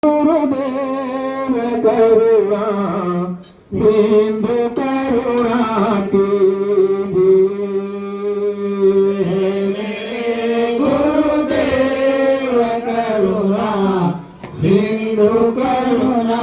गुरुदेव करुणा सिंधु करुणा कीजिए। गुरुदेव करुणा सिंधु करुणा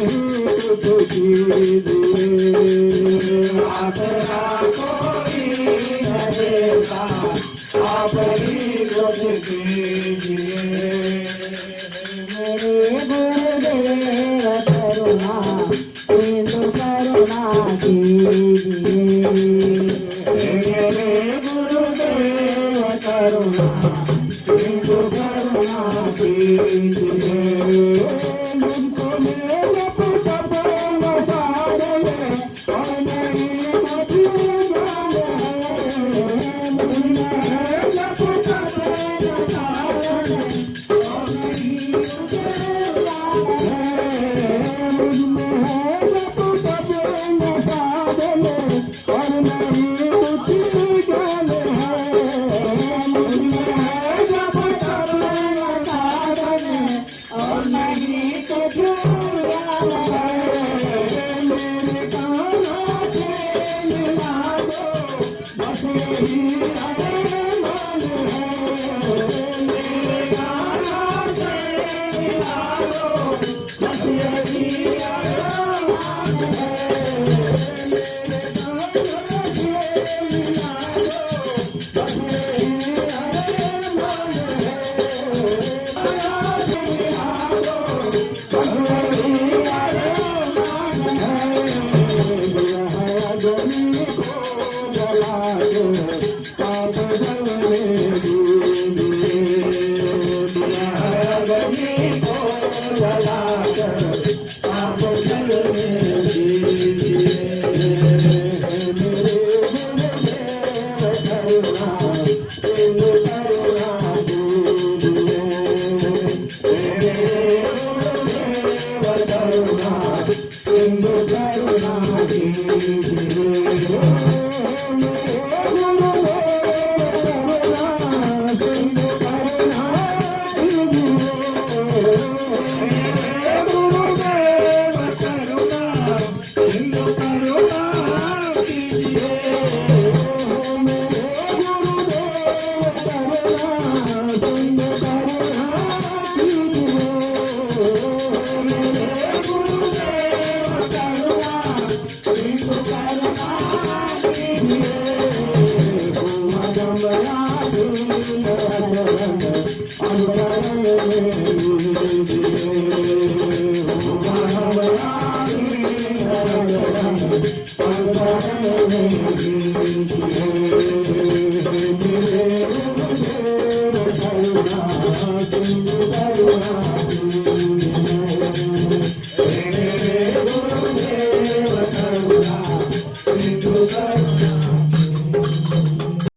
कुछ कीजिए आसरा कोई न देता आप ही कुछ कीजिए मेरे गुरुदेव करुणा सिंधु करुणा कीजिए मेरे गुरुदेव करुणा सिंधु करुणा कीजिए मुझको मेरे पुत्र प्रेम सारे और मेरी मति जान है मुझे पुत्र प्रेम सारे और मेरी मति जान है मुझमें पुत्र प्रेम सारे और मेरी मति जान है मुझमें पुत्र प्रेम सारे और नहीं कुछ याद है मेरे कानों से मिला दो बस यही अरमान है मेरे कानों से मिला दो बस यही अरमान है मेरे कानों से मिला दो बस यही अरमान I'm